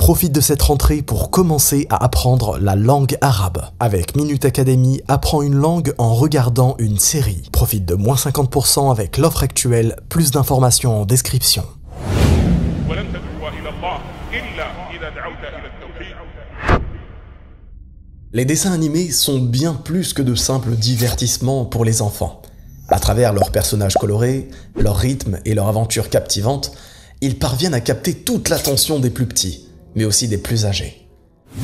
Profite de cette rentrée pour commencer à apprendre la langue arabe. Avec Minute Academy, apprends une langue en regardant une série. Profite de moins 50% avec l'offre actuelle, plus d'informations en description. Les dessins animés sont bien plus que de simples divertissements pour les enfants. À travers leurs personnages colorés, leur rythme et leur aventure captivante, ils parviennent à capter toute l'attention des plus petits, mais aussi des plus âgés.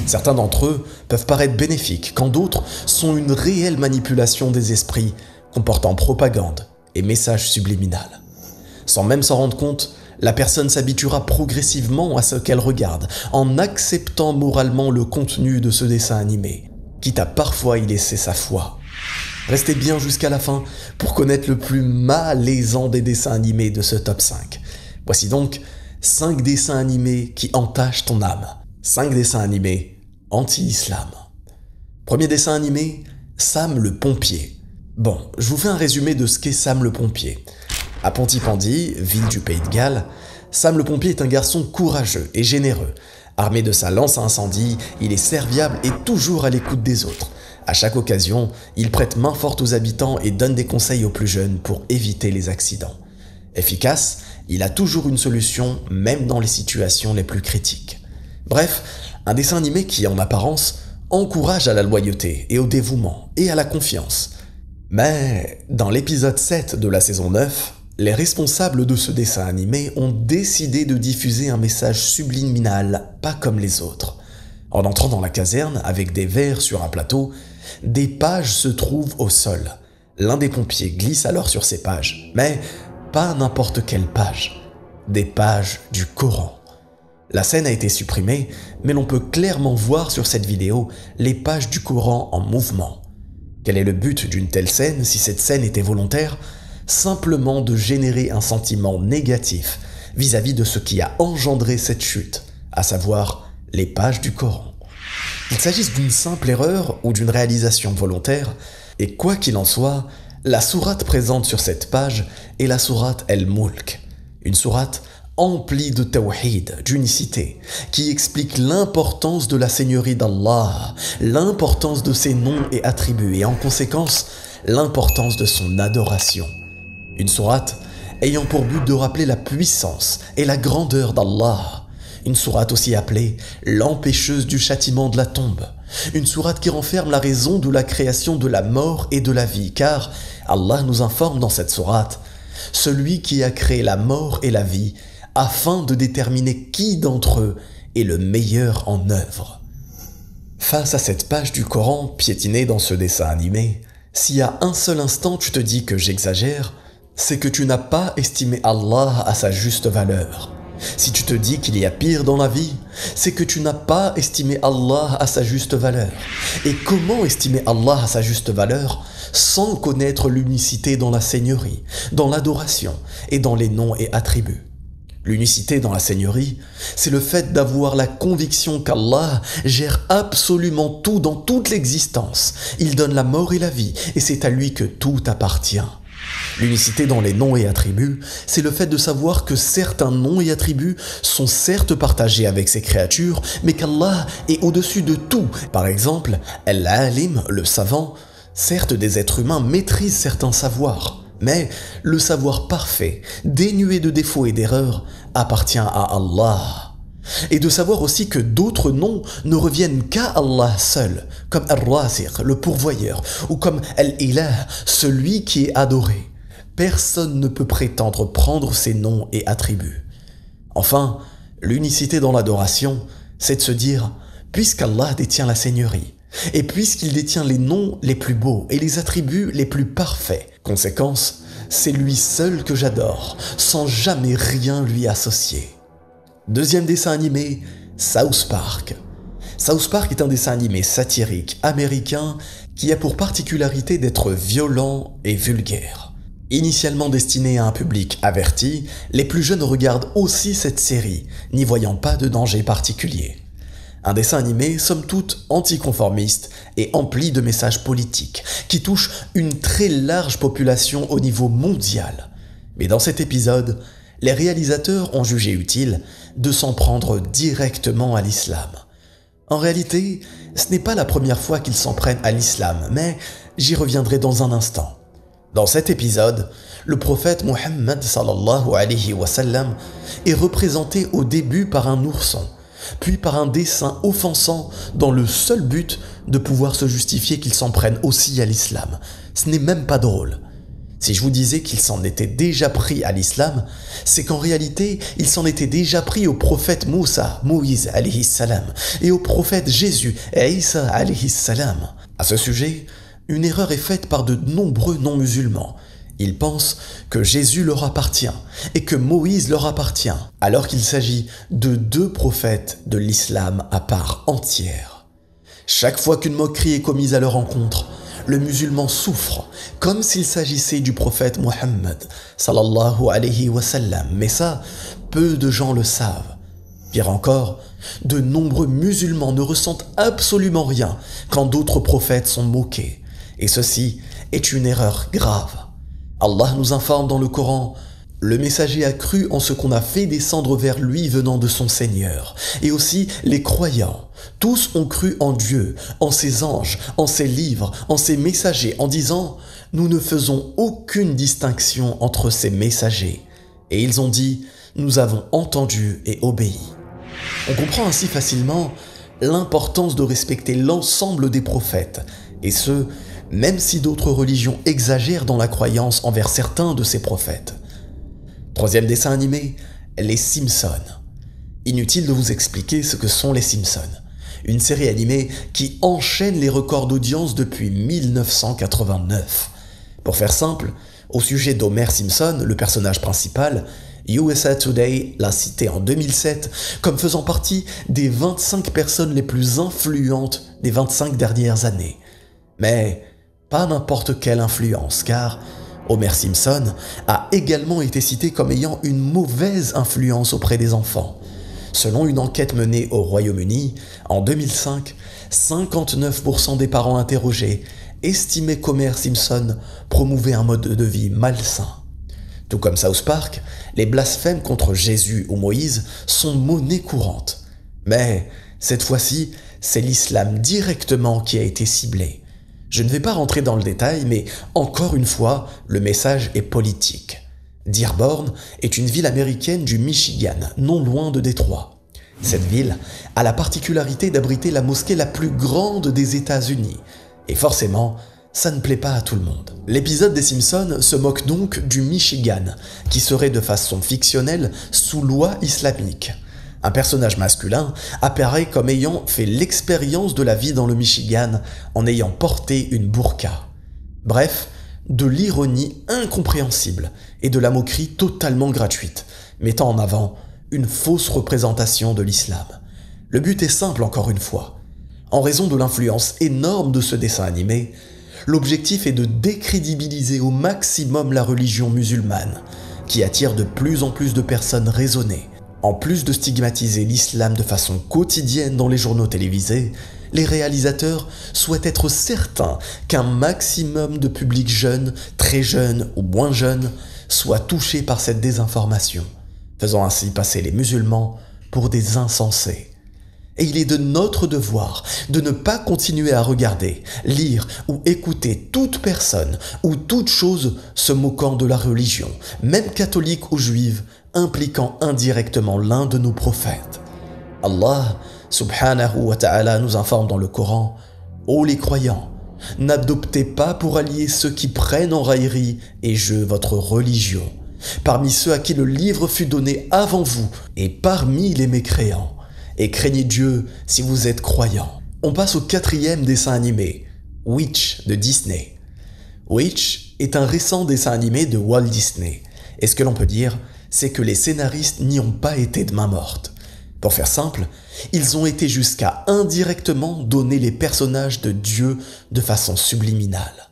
Certains d'entre eux peuvent paraître bénéfiques, quand d'autres sont une réelle manipulation des esprits, comportant propagande et messages subliminal. Sans même s'en rendre compte, la personne s'habituera progressivement à ce qu'elle regarde, en acceptant moralement le contenu de ce dessin animé, quitte à parfois y laisser sa foi. Restez bien jusqu'à la fin pour connaître le plus malaisant des dessins animés de ce top 5. Voici donc 5 dessins animés qui entachent ton âme. 5 dessins animés anti-islam. Premier dessin animé, Sam le pompier. Bon, je vous fais un résumé de ce qu'est Sam le pompier. À Pontypandy, ville du Pays de Galles, Sam le pompier est un garçon courageux et généreux. Armé de sa lance à incendie, il est serviable et toujours à l'écoute des autres. À chaque occasion, il prête main forte aux habitants et donne des conseils aux plus jeunes pour éviter les accidents. Efficace, il a toujours une solution, même dans les situations les plus critiques. Bref, un dessin animé qui, en apparence, encourage à la loyauté et au dévouement et à la confiance. Mais dans l'épisode 7 de la saison 9, les responsables de ce dessin animé ont décidé de diffuser un message subliminal, pas comme les autres. En entrant dans la caserne avec des verres sur un plateau, des pages se trouvent au sol. L'un des pompiers glisse alors sur ces pages, mais pas n'importe quelle page, des pages du Coran. La scène a été supprimée, mais l'on peut clairement voir sur cette vidéo les pages du Coran en mouvement. Quel est le but d'une telle scène si cette scène était volontaire? Simplement de générer un sentiment négatif vis-à-vis de ce qui a engendré cette chute, à savoir les pages du Coran. Qu'il s'agisse d'une simple erreur ou d'une réalisation volontaire, et quoi qu'il en soit, la sourate présente sur cette page est la sourate El-Mulk, une sourate emplie de tawhid, d'unicité, qui explique l'importance de la seigneurie d'Allah, l'importance de ses noms et attributs, et en conséquence, l'importance de son adoration. Une sourate ayant pour but de rappeler la puissance et la grandeur d'Allah. Une sourate aussi appelée l'empêcheuse du châtiment de la tombe. Une sourate qui renferme la raison de la création de la mort et de la vie, car Allah nous informe dans cette sourate « Celui qui a créé la mort et la vie, afin de déterminer qui d'entre eux est le meilleur en œuvre. » Face à cette page du Coran piétinée dans ce dessin animé, s'il y a un seul instant tu te dis que j'exagère, c'est que tu n'as pas estimé Allah à sa juste valeur. Si tu te dis qu'il y a pire dans la vie, c'est que tu n'as pas estimé Allah à sa juste valeur. Et comment estimer Allah à sa juste valeur sans connaître l'unicité dans la seigneurie, dans l'adoration et dans les noms et attributs? L'unicité dans la seigneurie, c'est le fait d'avoir la conviction qu'Allah gère absolument tout dans toute l'existence. Il donne la mort et la vie, et c'est à lui que tout appartient. L'unicité dans les noms et attributs, c'est le fait de savoir que certains noms et attributs sont certes partagés avec ses créatures, mais qu'Allah est au-dessus de tout. Par exemple, Al-Alim, le savant, certes des êtres humains maîtrisent certains savoirs, mais le savoir parfait, dénué de défauts et d'erreurs, appartient à Allah. Et de savoir aussi que d'autres noms ne reviennent qu'à Allah seul, comme Ar-Raziq, le pourvoyeur, ou comme Al-Ilah, celui qui est adoré. Personne ne peut prétendre prendre ces noms et attributs. Enfin, l'unicité dans l'adoration, c'est de se dire, puisqu'Allah détient la seigneurie, et puisqu'il détient les noms les plus beaux et les attributs les plus parfaits, conséquence, c'est lui seul que j'adore, sans jamais rien lui associer. Deuxième dessin animé, South Park. South Park est un dessin animé satirique américain qui a pour particularité d'être violent et vulgaire. Initialement destiné à un public averti, les plus jeunes regardent aussi cette série, n'y voyant pas de danger particulier. Un dessin animé, somme toute, anticonformiste et empli de messages politiques, qui touche une très large population au niveau mondial. Mais dans cet épisode, les réalisateurs ont jugé utile de s'en prendre directement à l'islam. En réalité, ce n'est pas la première fois qu'ils s'en prennent à l'islam, mais j'y reviendrai dans un instant. Dans cet épisode, le prophète Muhammad sallallahu alayhi wa sallam est représenté au début par un ourson, puis par un dessin offensant dans le seul but de pouvoir se justifier qu'il s'en prenne aussi à l'islam. Ce n'est même pas drôle. Si je vous disais qu'il s'en était déjà pris à l'islam, c'est qu'en réalité, il s'en était déjà pris au prophète Moussa, Moïse alayhi salam, et au prophète Jésus, Isa alayhi salam. À ce sujet, une erreur est faite par de nombreux non-musulmans. Ils pensent que Jésus leur appartient et que Moïse leur appartient, alors qu'il s'agit de deux prophètes de l'islam à part entière. Chaque fois qu'une moquerie est commise à leur encontre, le musulman souffre, comme s'il s'agissait du prophète Muhammad sallallahu alayhi wa sallam. Mais ça, peu de gens le savent. Pire encore, de nombreux musulmans ne ressentent absolument rien quand d'autres prophètes sont moqués. Et ceci est une erreur grave. Allah nous informe dans le Coran: le messager a cru en ce qu'on a fait descendre vers lui venant de son Seigneur. Et aussi les croyants. Tous ont cru en Dieu, en ses anges, en ses livres, en ses messagers, en disant: nous ne faisons aucune distinction entre ces messagers. Et ils ont dit: nous avons entendu et obéi. On comprend ainsi facilement l'importance de respecter l'ensemble des prophètes, et ce, même si d'autres religions exagèrent dans la croyance envers certains de ces prophètes. Troisième dessin animé, les Simpsons. Inutile de vous expliquer ce que sont les Simpsons. Une série animée qui enchaîne les records d'audience depuis 1989. Pour faire simple, au sujet d'Homer Simpson, le personnage principal, USA Today l'a cité en 2007 comme faisant partie des 25 personnes les plus influentes des 25 dernières années. Mais pas n'importe quelle influence, car Homer Simpson a également été cité comme ayant une mauvaise influence auprès des enfants. Selon une enquête menée au Royaume-Uni, en 2005, 59% des parents interrogés estimaient qu'Homer Simpson promouvait un mode de vie malsain. Tout comme South Park, les blasphèmes contre Jésus ou Moïse sont monnaie courante. Mais cette fois-ci, c'est l'islam directement qui a été ciblé. Je ne vais pas rentrer dans le détail, mais encore une fois, le message est politique. Dearborn est une ville américaine du Michigan, non loin de Détroit. Cette ville a la particularité d'abriter la mosquée la plus grande des États-Unis. Et forcément, ça ne plaît pas à tout le monde. L'épisode des Simpsons se moque donc du Michigan, qui serait de façon fictionnelle sous loi islamique. Un personnage masculin apparaît comme ayant fait l'expérience de la vie dans le Michigan en ayant porté une burqa. Bref, de l'ironie incompréhensible et de la moquerie totalement gratuite, mettant en avant une fausse représentation de l'islam. Le but est simple encore une fois. En raison de l'influence énorme de ce dessin animé, l'objectif est de décrédibiliser au maximum la religion musulmane, qui attire de plus en plus de personnes raisonnées. En plus de stigmatiser l'islam de façon quotidienne dans les journaux télévisés, les réalisateurs souhaitent être certains qu'un maximum de public jeune, très jeune ou moins jeune, soit touché par cette désinformation, faisant ainsi passer les musulmans pour des insensés. Et il est de notre devoir de ne pas continuer à regarder, lire ou écouter toute personne ou toute chose se moquant de la religion, même catholique ou juive, impliquant indirectement l'un de nos prophètes. Allah subhanahu wa ta'ala nous informe dans le Coran: ô les croyants, n'adoptez pas pour alliés ceux qui prennent en raillerie et jeu votre religion, parmi ceux à qui le livre fut donné avant vous et parmi les mécréants. Et craignez Dieu si vous êtes croyants. On passe au quatrième dessin animé, Witch de Disney. Witch est un récent dessin animé de Walt Disney. Et ce que l'on peut dire, c'est que les scénaristes n'y ont pas été de main morte. Pour faire simple, ils ont été jusqu'à indirectement donner les personnages de Dieu de façon subliminale.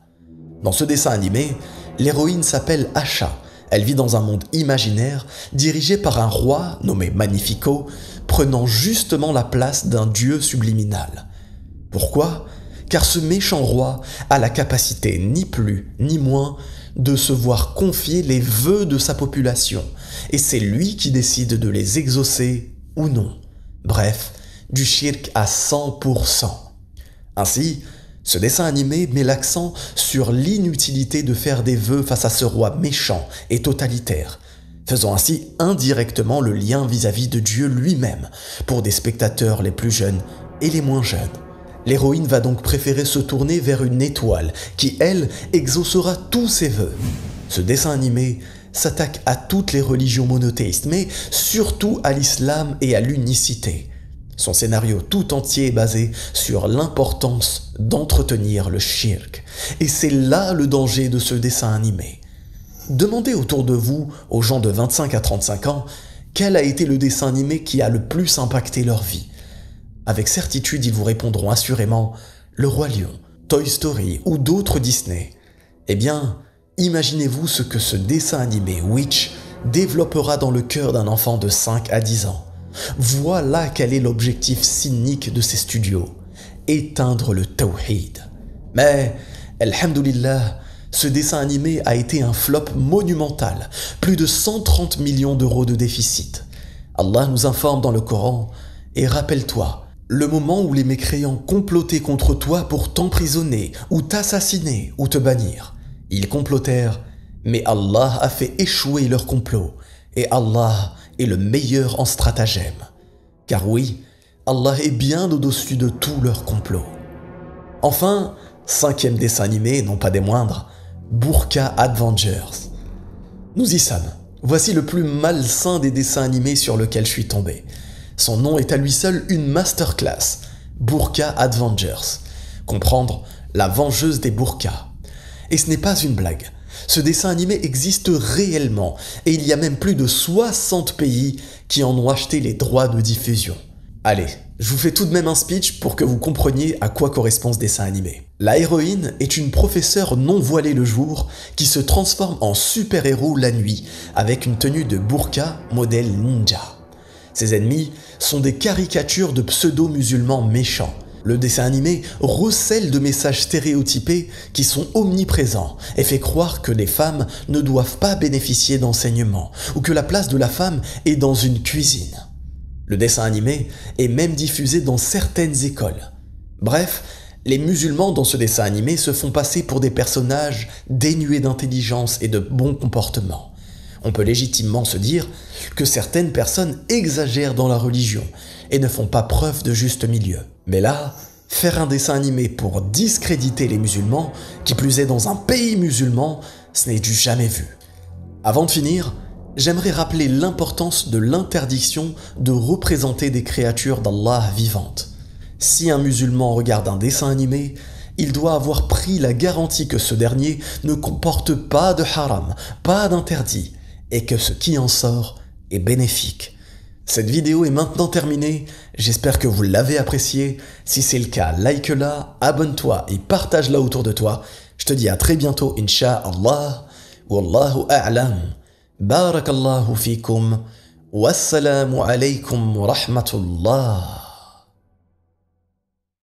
Dans ce dessin animé, l'héroïne s'appelle Asha. Elle vit dans un monde imaginaire dirigé par un roi nommé Magnifico, prenant justement la place d'un dieu subliminal. Pourquoi ? Car ce méchant roi a la capacité, ni plus ni moins, de se voir confier les vœux de sa population, et c'est lui qui décide de les exaucer ou non. Bref, du shirk à 100%. Ainsi, ce dessin animé met l'accent sur l'inutilité de faire des vœux face à ce roi méchant et totalitaire, faisant ainsi indirectement le lien vis-à-vis de Dieu lui-même pour des spectateurs les plus jeunes et les moins jeunes. L'héroïne va donc préférer se tourner vers une étoile qui, elle, exaucera tous ses vœux. Ce dessin animé s'attaque à toutes les religions monothéistes, mais surtout à l'islam et à l'unicité. Son scénario tout entier est basé sur l'importance d'entretenir le shirk. Et c'est là le danger de ce dessin animé. Demandez autour de vous, aux gens de 25 à 35 ans, quel a été le dessin animé qui a le plus impacté leur vie. Avec certitude, ils vous répondront assurément Le Roi Lion, Toy Story ou d'autres Disney. Eh bien, imaginez-vous ce que ce dessin animé Witch développera dans le cœur d'un enfant de 5 à 10 ans. Voilà quel est l'objectif cynique de ces studios, éteindre le tawhid. Mais, alhamdoulilah, ce dessin animé a été un flop monumental, plus de 130 millions d'euros de déficit. Allah nous informe dans le Coran, et rappelle-toi, le moment où les mécréants complotaient contre toi pour t'emprisonner, ou t'assassiner, ou te bannir. Ils complotèrent, mais Allah a fait échouer leur complot, et Allah est le meilleur en stratagème. Car oui, Allah est bien au-dessus de tous leurs complots. Enfin, 5e dessin animé, non pas des moindres, Burqa Adventures. Nous y sommes. Voici le plus malsain des dessins animés sur lequel je suis tombé. Son nom est à lui seul une masterclass, Burqa Adventures. Comprendre la vengeuse des burqas. Et ce n'est pas une blague. Ce dessin animé existe réellement et il y a même plus de 60 pays qui en ont acheté les droits de diffusion. Allez, je vous fais tout de même un speech pour que vous compreniez à quoi correspond ce dessin animé. La héroïne est une professeure non voilée le jour qui se transforme en super-héros la nuit avec une tenue de burqa modèle ninja. Ses ennemis sont des caricatures de pseudo-musulmans méchants. Le dessin animé recèle de messages stéréotypés qui sont omniprésents et fait croire que les femmes ne doivent pas bénéficier d'enseignement ou que la place de la femme est dans une cuisine. Le dessin animé est même diffusé dans certaines écoles. Bref, les musulmans dans ce dessin animé se font passer pour des personnages dénués d'intelligence et de bon comportement. On peut légitimement se dire que certaines personnes exagèrent dans la religion et ne font pas preuve de juste milieu. Mais là, faire un dessin animé pour discréditer les musulmans, qui plus est dans un pays musulman, ce n'est du jamais vu. Avant de finir, j'aimerais rappeler l'importance de l'interdiction de représenter des créatures d'Allah vivantes. Si un musulman regarde un dessin animé, il doit avoir pris la garantie que ce dernier ne comporte pas de haram, pas d'interdit, et que ce qui en sort est bénéfique. Cette vidéo est maintenant terminée, j'espère que vous l'avez appréciée. Si c'est le cas, like-la, abonne-toi et partage-la autour de toi. Je te dis à très bientôt, Inch'Allah. Wallahu a'lam. Barakallahu fikum. Wassalamu alaykum wa rahmatullah.